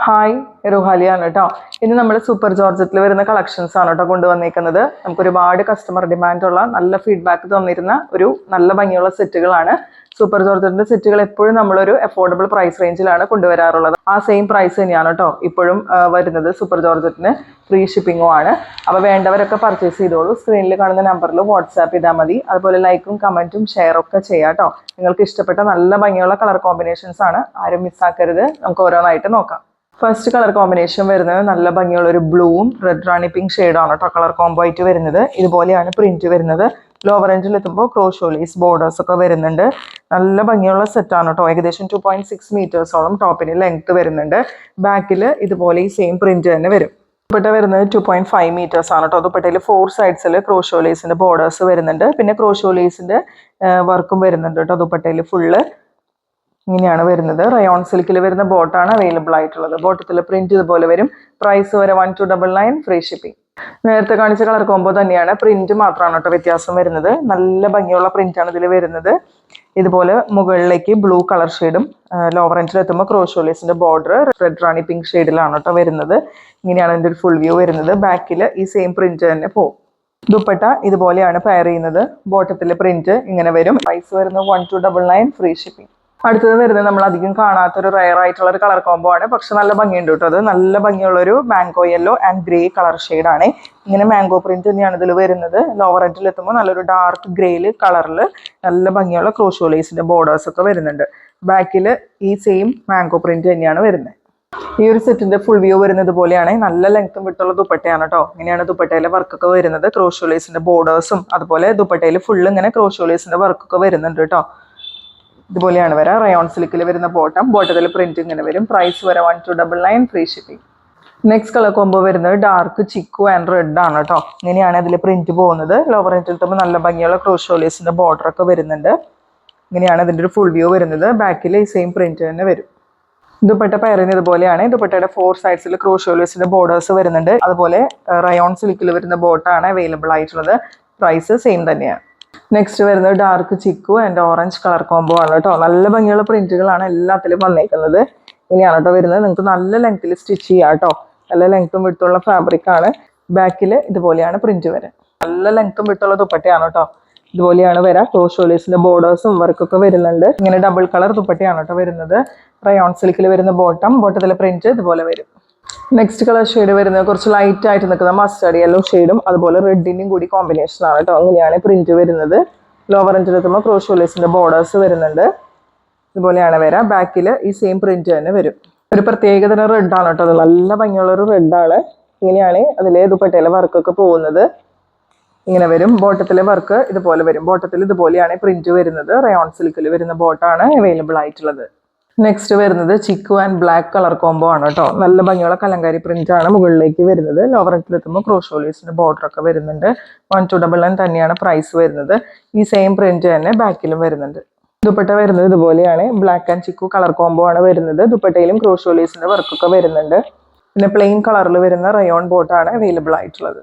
Hi റുഹാലിയാണ് കേട്ടോ. ഇന്ന് നമ്മൾ സൂപ്പർ ജോർജറ്റിൽ വരുന്ന കളക്ഷൻസ് ആണ് കേട്ടോ കൊണ്ടുവന്നേക്കുന്നത്. നമുക്ക് ഒരുപാട് കസ്റ്റമർ ഡിമാൻഡുള്ള നല്ല ഫീഡ്ബാക്ക് തന്നിരുന്ന ഒരു നല്ല ഭംഗിയുള്ള സെറ്റുകളാണ്. സൂപ്പർ ജോർജറ്റിന്റെ സെറ്റുകൾ എപ്പോഴും നമ്മളൊരു അഫോർഡബിൾ പ്രൈസ് റേഞ്ചിലാണ് കൊണ്ടുവരാറുള്ളത്. ആ സെയിം പ്രൈസ് തന്നെയാണ് കേട്ടോ ഇപ്പോഴും വരുന്നത്. സൂപ്പർ ജോർജറ്റിന് ഫ്രീ ഷിപ്പിങ്ങും ആണ്. അപ്പോൾ വേണ്ടവരൊക്കെ പർച്ചേസ് ചെയ്തോളൂ. സ്ക്രീനിൽ കാണുന്ന നമ്പറിൽ വാട്സാപ്പ് ചെയ്താൽ മതി. അതുപോലെ ലൈക്കും കമൻറ്റും ഷെയറൊക്കെ ചെയ്യാം കേട്ടോ. നിങ്ങൾക്ക് ഇഷ്ടപ്പെട്ട നല്ല ഭംഗിയുള്ള കളർ കോമ്പിനേഷൻസ് ആണ്, ആരും മിസ്സാക്കരുത്. നമുക്ക് ഓരോന്നായിട്ട് നോക്കാം. ഫസ്റ്റ് കളർ കോമ്പിനേഷൻ വരുന്നത് നല്ല ഭംഗിയുള്ള ഒരു ബ്ലൂവും റെഡ് റാണി പിങ്ക് ഷെയ്ഡാണ് കേട്ടോ കളർ കോംബോ ആയിട്ട് വരുന്നത്. ഇതുപോലെയാണ് പ്രിന്റ് വരുന്നത്. ലോവർ റേഞ്ചിൽ എത്തുമ്പോൾ ക്രോഷോലീസ് ബോർഡേഴ്സ് ഒക്കെ വരുന്നുണ്ട്. നല്ല ഭംഗിയുള്ള സെറ്റാണ് കേട്ടോ. ഏകദേശം 2.6 മീറ്റേഴ്സോളം ടോപ്പിന് ലെങ്ത് വരുന്നുണ്ട്. ബാക്കിൽ ഇതുപോലെ ഈ സെയിം പ്രിന്റ് തന്നെ വരും. ദുപ്പട്ട വരുന്നത് 2.5 മീറ്റേഴ്സ് ആണ് കേട്ടോ. ദുപ്പട്ടയിൽ 4 സൈഡ്സിൽ ക്രോഷോലീസിന്റെ ബോർഡേഴ്സ് വരുന്നുണ്ട്. പിന്നെ ക്രോഷോലീസിന്റെ വർക്കും വരുന്നുണ്ട് കേട്ടോ. ദുപ്പട്ടയിൽ ഫുള്ള് ഇങ്ങനെയാണ് വരുന്നത്. റയോൺ സിൽക്കിൽ വരുന്ന ബോട്ടാണ് അവൈലബിൾ ആയിട്ടുള്ളത്. ബോട്ടത്തിൽ പ്രിന്റ് ഇതുപോലെ വരും. പ്രൈസ് വരെ 1299 ഫ്രീ ഷിപ്പിംഗ്. നേരത്തെ കാണിച്ച കളർ കോംബോ തന്നെയാണ്, പ്രിന്റ് മാത്രമാണ് കേട്ടോ വ്യത്യാസം വരുന്നത്. നല്ല ഭംഗിയുള്ള പ്രിന്റ് ആണ് ഇതിൽ വരുന്നത്. ഇതുപോലെ മുകളിലേക്ക് ബ്ലൂ കളർ ഷെയ്ഡും ലോവർ എൻഡിൽ എത്തുമ്പോൾ ക്രോഷോലീസിന്റെ ബോർഡർ റെഡ് റാണി പിങ്ക് ഷെയ്ഡിലാണ് കേട്ടോ വരുന്നത്. ഇങ്ങനെയാണ് ഇതിന്റെ ഒരു ഫുൾ വ്യൂ വരുന്നത്. ബാക്കിൽ ഈ സെയിം പ്രിന്റ് തന്നെ പോകും. ദുപ്പട്ട ഇതുപോലെയാണ് പെയർ ചെയ്യുന്നത്. ബോട്ടത്തിലെ പ്രിന്റ് ഇങ്ങനെ വരും. പ്രൈസ് വരുന്നത് 1299 ഫ്രീ ഷിപ്പിംഗ്. അടുത്തത് വരുന്നത് നമ്മൾ അധികം കാണാത്തൊരു റയർ ആയിട്ടുള്ള ഒരു കളർ കോംബോ ആണ്. പക്ഷെ നല്ല ഭംഗിയുണ്ട് കേട്ടോ. അത് നല്ല ഭംഗിയുള്ള ഒരു mango yellow and grey colour ഷെയ്ഡാണ്. ഇങ്ങനെ മാംഗോ പ്രിന്റ് തന്നെയാണ് ഇതിൽ വരുന്നത്. ലോവർ എൻഡിൽ എത്തുമ്പോൾ നല്ലൊരു ഡാർക്ക് ഗ്രേയിൽ കളറിൽ നല്ല ഭംഗിയുള്ള ക്രോഷോലേസിന്റെ ബോർഡേഴ്സ് ഒക്കെ വരുന്നുണ്ട്. ബാക്കിൽ ഈ സെയിം മാംഗോ പ്രിന്റ് തന്നെയാണ് വരുന്നത്. ഈ ഒരു സെറ്റിന്റെ ഫുൾ വ്യൂ വരുന്നത് പോലെയാണ്. നല്ല ലെങ്ത്തും വിട്ടുള്ള ദുപ്പട്ടയാണ് കേട്ടോ. ഇങ്ങനെയാണ് ദുപ്പട്ടയിലെ വർക്കൊക്കെ വരുന്നത്. ക്രോഷോലേസിന്റെ ബോർഡേഴ്സും അതുപോലെ ദുപ്പട്ടയിൽ ഫുള്ള് ഇങ്ങനെ ക്രോഷോലേസിന്റെ വർക്കൊക്കെ വരുന്നുണ്ട് കേട്ടോ. ഇതുപോലെയാണ് വരാം. റയോൺ സിൽക്കിൽ വരുന്ന ബോട്ടത്തിൽ പ്രിന്റ് ഇങ്ങനെ വരും. പ്രൈസ് വരെ 1299 free shipping. Next colour combo വരുന്നത് ഡാർക്ക് ചിക്കു ആൻഡ് റെഡ് ആണ് കേട്ടോ. ഇങ്ങനെയാണ് അതിൽ പ്രിന്റ് പോകുന്നത്. ലോവർ എൻഡിൽ നല്ല ഭംഗിയുള്ള ക്രോഷോലേസിന്റെ ബോർഡർ ഒക്കെ വരുന്നുണ്ട്. ഇങ്ങനെയാണ് ഇതിന്റെ ഒരു ഫുൾ വ്യൂ വരുന്നത്. ബാക്കിൽ ഈ സെയിം പ്രിന്റ് തന്നെ വരും. ദുപ്പട്ട പറയുന്നത് ഇതുപോലെയാണ്. ദുപ്പട്ടയുടെ 4 സൈഡ്സിൽ ക്രോഷോലേസിന്റെ ബോർഡേഴ്സ് വരുന്നുണ്ട്. അതുപോലെ റയോൺ സിൽക്കിൽ വരുന്ന ബോട്ടാണ് അവൈലബിൾ ആയിട്ടുള്ളത്. പ്രൈസ് സെയിം തന്നെയാണ്. നെക്സ്റ്റ് വരുന്നത് dark chikoo and orange colour combo ആണ് കേട്ടോ. നല്ല ഭംഗിയുള്ള പ്രിന്റുകളാണ് എല്ലാത്തിലും വന്നേക്കുന്നത്. ഇങ്ങനെയാണ് കേട്ടോ വരുന്നത്. നിങ്ങൾക്ക് നല്ല ലെങ്ത്തിൽ സ്റ്റിച്ച് ചെയ്യാം കേട്ടോ. നല്ല ലെങ്ത്തും വിട്ടുള്ള ഫാബ്രിക് ആണ്. ബാക്കിൽ ഇതുപോലെയാണ് പ്രിന്റ് വരാൻ. നല്ല ലെങ്ത്തും വിട്ടുള്ള ദുപ്പട്ടയാണ് കേട്ടോ. ഇതുപോലെയാണ് വരാം. ക്രോഷോലേസിന്റെ ബോർഡേഴ്സും വർക്കൊക്കെ വരുന്നുണ്ട്. ഇങ്ങനെ ഡബിൾ കളർ ദുപ്പട്ടയാണ് കേട്ടോ വരുന്നത്. റയോൺ സിൽക്കിൽ വരുന്ന ബോട്ടത്തിലെ പ്രിന്റ് ഇതുപോലെ വരും. നെക്സ്റ്റ് കളർ ഷെയ്ഡ് വരുന്നത് കുറച്ച് ലൈറ്റ് ആയിട്ട് നിൽക്കുന്ന മസ്റ്റർഡ് യെല്ലോ ഷെയ്ഡും അതുപോലെ റെഡിന്റെയും കൂടി കോമ്പിനേഷൻ ആണ് കേട്ടോ. അങ്ങനെയാണ് പ്രിന്റ് വരുന്നത്. ലോവർ എൻഡിൽ എത്തുമ്പോൾ ക്രോഷോലേസിന്റെ ബോർഡേഴ്സ് വരുന്നുണ്ട്. ഇതുപോലെയാണ് വരാം. ബാക്കിൽ ഈ സെയിം പ്രിന്റ് തന്നെ വരും. ഒരു പ്രത്യേകതരം റെഡ് ആണ് കേട്ടോ. അത് നല്ല ഭംഗിയുള്ള ഒരു റെഡ് ആണ്. ഇങ്ങനെയാണ് അതിലെ ദുപ്പട്ടയിലെ വർക്കൊക്കെ പോകുന്നത്. ഇങ്ങനെ വരും. ബോട്ടത്തിലെ വർക്ക് ഇതുപോലെ വരും. ബോട്ടത്തിൽ ഇതുപോലെയാണ് പ്രിന്റ് വരുന്നത്. റയോൺ സിൽക്കിൽ വരുന്ന ബോട്ടാണ് അവൈലബിൾ ആയിട്ടുള്ളത്. നെക്സ്റ്റ് വരുന്നത് chikoo and black colour combo ആണ് കേട്ടോ. നല്ല ഭംഗിയുള്ള കലങ്കാരി പ്രിന്റ് ആണ് മുകളിലേക്ക് വരുന്നത്. ലോവർ എൻഡിൽ എത്തുമ്പോൾ ക്രോഷോലീസിന്റെ ബോർഡർ ഒക്കെ വരുന്നുണ്ട്. 1299 തന്നെയാണ് പ്രൈസ് വരുന്നത്. ഈ സെയിം പ്രിന്റ് തന്നെ ബാക്കിലും വരുന്നുണ്ട്. ദുപ്പട്ട വരുന്നത് ഇതുപോലെയാണ്. Black and chikoo colour combo ആണ് വരുന്നത്. ദുപ്പട്ടയിലും ക്രോഷോലീസിന്റെ വർക്കൊക്കെ വരുന്നുണ്ട്. പിന്നെ പ്ലെയിൻ കളറിൽ വരുന്ന റയോൺ ബോട്ടാണ് അവൈലബിൾ ആയിട്ടുള്ളത്.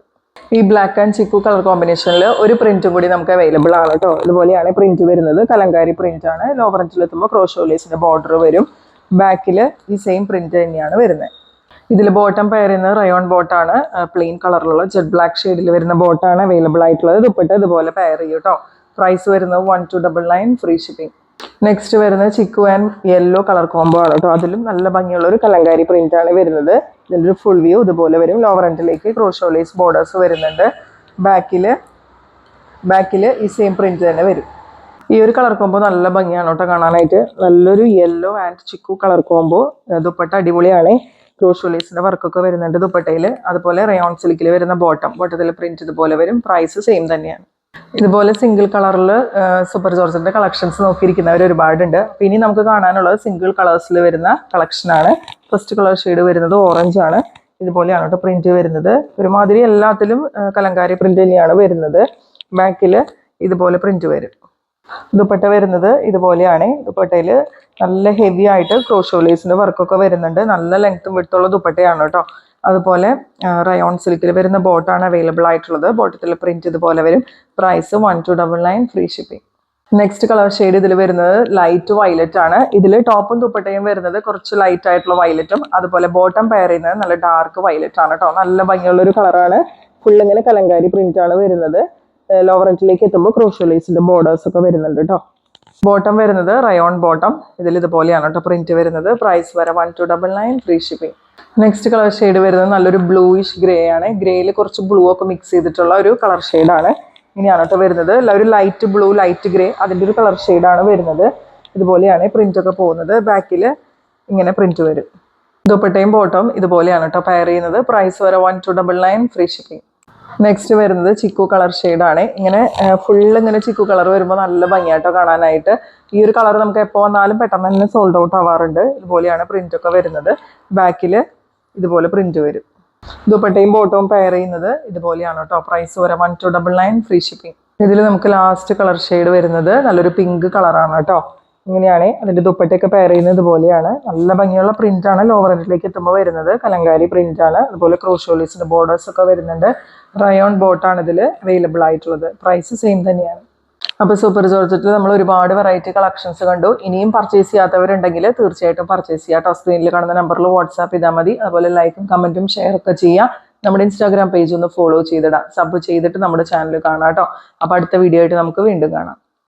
ഈ ബ്ലാക്ക് ആൻഡ് ചിക്കു കളർ കോമ്പിനേഷനിൽ ഒരു പ്രിന്റും കൂടി നമുക്ക് അവൈലബിൾ ആണ് കേട്ടോ. ഇതുപോലെയാണ് പ്രിന്റ് വരുന്നത്. കലങ്കാരി പ്രിന്റ് ആണ്. ലോവർ എൻഡിൽ എത്തുമ്പോൾ ക്രോഷോലേസിന്റെ ബോർഡർ വരും. ബാക്കിൽ ഈ സെയിം പ്രിന്റ് തന്നെയാണ് വരുന്നത്. ഇതിൽ ബോട്ടം പെയർ ചെയ്യുന്നത് റയോൺ ബോട്ടാണ്. പ്ലെയിൻ കളറിലുള്ള ജെറ്റ് ബ്ലാക്ക് ഷെയ്ഡിൽ വരുന്ന ബോട്ടാണ് അവൈലബിൾ ആയിട്ടുള്ളത്. ദുപ്പട്ട ഇതുപോലെ പെയർ ചെയ്യും കേട്ടോ. പ്രൈസ് വരുന്നത് 1299 ഫ്രീ ഷിപ്പിംഗ്. നെക്സ്റ്റ് വരുന്നത് chikoo and yellow colour combo ആണ് കേട്ടോ. അതിലും നല്ല ഭംഗിയുള്ള ഒരു കലങ്കാരി പ്രിന്റ് ആണ് വരുന്നത്. ഇതിൻ്റെ ഒരു ഫുൾ വ്യൂ ഇതുപോലെ വരും. ലോവർ എൻഡിലേക്ക് ക്രോഷോലേസ് ബോർഡേഴ്സ് വരുന്നുണ്ട്. ബാക്കിൽ ഈ സെയിം പ്രിന്റ് തന്നെ വരും. ഈ ഒരു കളർ കോംബോ നല്ല ഭംഗിയാണ് കേട്ടോ കാണാനായിട്ട്. നല്ലൊരു yellow and chikoo colour combo. Dupatta അടിപൊളിയാണ്. ക്രോഷോലേസിന്റെ വർക്കൊക്കെ വരുന്നുണ്ട് ദുപ്പട്ടയിൽ. അതുപോലെ റയോൺ സിൽക്കിൽ വരുന്ന ബോട്ടത്തിൽ പ്രിന്റ് ഇതുപോലെ വരും. പ്രൈസ് സെയിം തന്നെയാണ്. ഇതുപോലെ സിംഗിൾ കളറിൽ സൂപ്പർ ജോർജറ്റിന്റെ കളക്ഷൻസ് നോക്കിയിരിക്കുന്നവർ ഒരുപാടുണ്ട്. അപ്പോൾ ഇനി നമുക്ക് കാണാനുള്ളത് സിംഗിൾ കളേഴ്സിൽ വരുന്ന കളക്ഷനാണ്. ഫസ്റ്റ് കളർ ഷെയ്ഡ് വരുന്നത് ഓറഞ്ച് ആണ്. ഇതുപോലെയാണ് കേട്ടോ പ്രിന്റ് വരുന്നത്. ഒരുമാതിരി എല്ലാത്തിലും കലങ്കാരി പ്രിന്റ് തന്നെയാണ് വരുന്നത്. ബാക്കിൽ ഇതുപോലെ പ്രിന്റ് വരും. ദുപ്പട്ട വരുന്നത് ഇതുപോലെയാണ്. ദുപ്പട്ടയിൽ നല്ല ഹെവി ആയിട്ട് ക്രോഷോലേസിന്റെ വർക്കൊക്കെ വരുന്നുണ്ട്. നല്ല ലെങ്ത്തും വിട്ടുള്ള ദുപ്പട്ടയാണ് കേട്ടോ. അതുപോലെ റയോൺ സിൽക്കിൽ വരുന്ന ബോട്ടാണ് അവൈലബിൾ ആയിട്ടുള്ളത്. ബോട്ടത്തിൽ പ്രിന്റ് ഇതുപോലെ വരും. Price 1299 free shipping. Next colour shade ഇതിൽ വരുന്നത് ലൈറ്റ് വയലറ്റ് ആണ്. ഇതിൽ ടോപ്പും ദുപ്പട്ടയും വരുന്നത് കുറച്ച് ലൈറ്റ് ആയിട്ടുള്ള വയലറ്റും അതുപോലെ ബോട്ടം പെയർ ചെയ്യുന്നത് നല്ല ഡാർക്ക് വയലറ്റ് ആണ് കേട്ടോ. നല്ല ഭംഗിയുള്ള ഒരു കളറാണ്. ഫുൾ ഇങ്ങനെ കലങ്കാരി പ്രിന്റ് ആണ് വരുന്നത്. ലോവർ എൻഡിലേക്ക് എത്തുമ്പോൾ ക്രോഷ്യോ ലേസിന്റെ ബോർഡേഴ്സ് ഒക്കെ വരുന്നുണ്ട് കേട്ടോ. ബോട്ടം വരുന്നത് റയോൺ ബോട്ടം. ഇതിൽ ഇതുപോലെയാണ് കേട്ടോ പ്രിന്റ് വരുന്നത്. പ്രൈസ് വരെ 1299 free shipping. Next colour shade വരുന്നത് നല്ലൊരു ബ്ലൂയിഷ് ഗ്രേ ആണ്. ഗ്രേയിൽ കുറച്ച് ബ്ലൂ ഒക്കെ മിക്സ് ചെയ്തിട്ടുള്ള ഒരു കളർ ഷെയ്ഡാണ്. ഇങ്ങനെയാണ് കേട്ടോ വരുന്നത്. ഒരു ലൈറ്റ് ബ്ലൂ ലൈറ്റ് ഗ്രേ അതിൻ്റെ ഒരു കളർ ഷെയ്ഡാണ് വരുന്നത്. ഇതുപോലെയാണ് പ്രിന്റ് ഒക്കെ പോകുന്നത്. ബാക്കിൽ ഇങ്ങനെ പ്രിന്റ് വരും. ദുപ്പട്ടയും ബോട്ടം ഇതുപോലെയാണ് കേട്ടോ പെയർ ചെയ്യുന്നത്. പ്രൈസ് വരെ 1299 ഫ്രീ ഷിപ്പിംഗ്. നെക്സ്റ്റ് വരുന്നത് ചിക്കു കളർ ഷെയ്ഡാണ്. ഇങ്ങനെ ഫുള്ള് ഇങ്ങനെ ചിക്കു കളർ വരുമ്പോൾ നല്ല ഭംഗിയായിട്ടോ കാണാനായിട്ട്. ഈ ഒരു കളർ നമുക്ക് എപ്പോൾ വന്നാലും പെട്ടെന്ന് തന്നെ സോൾഡ് ഔട്ട് ആവാറുണ്ട്. ഇതുപോലെയാണ് പ്രിന്റ് ഒക്കെ വരുന്നത്. ബാക്കിൽ ഇതുപോലെ പ്രിന്റ് വരും. ദുപ്പട്ടയും ബോട്ടവും പെയർ ചെയ്യുന്നത് ഇതുപോലെയാണ് കേട്ടോ. പ്രൈസ് വരെ 1299 ഫ്രീ ഷിപ്പിംഗ്. ഇതിൽ നമുക്ക് ലാസ്റ്റ് കളർ ഷെയ്ഡ് വരുന്നത് നല്ലൊരു പിങ്ക് കളറാണ് കേട്ടോ. ഇങ്ങനെയാണ് അതിന്റെ ദുപ്പട്ടയൊക്കെ പെയർ ചെയ്യുന്നത്. ഇതുപോലെയാണ് നല്ല ഭംഗിയുള്ള പ്രിന്റ് ആണ്. ലോവർ എൻഡിലേക്ക് എത്തുമ്പോൾ വരുന്നത് കലങ്കാരി പ്രിന്റ് ആണ്. അതുപോലെ ക്രോഷ്യോ ലേസിന്റെ ബോർഡേഴ്സ് ഒക്കെ വരുന്നുണ്ട്. റയോൺ ബോട്ടാണ് ഇതിൽ അവൈലബിൾ ആയിട്ടുള്ളത്. പ്രൈസ് സെയിം തന്നെയാണ്. അപ്പോൾ സൂപ്പർ ജോർജറ്റിൽ നമ്മൾ ഒരുപാട് വെറൈറ്റി കളക്ഷൻസ് കണ്ടു. ഇനിയും പർച്ചേസ് ചെയ്യാത്തവരുണ്ടെങ്കിൽ തീർച്ചയായിട്ടും പർച്ചേസ് ചെയ്യുക കേട്ടോ. സ്ക്രീനിൽ കാണുന്ന നമ്പറിൽ വാട്സാപ്പ് ചെയ്താൽ മതി. അതുപോലെ ലൈക്കും കമന്റും ഷെയർ ഒക്കെ ചെയ്യുക. നമ്മുടെ ഇൻസ്റ്റാഗ്രാം പേജ് ഒന്ന് ഫോളോ ചെയ്തിടാം. സബ് ചെയ്തിട്ട് നമ്മുടെ ചാനൽ കാണാം കേട്ടോ. അപ്പോൾ അടുത്ത വീഡിയോ ആയിട്ട് നമുക്ക് വീണ്ടും കാണാം.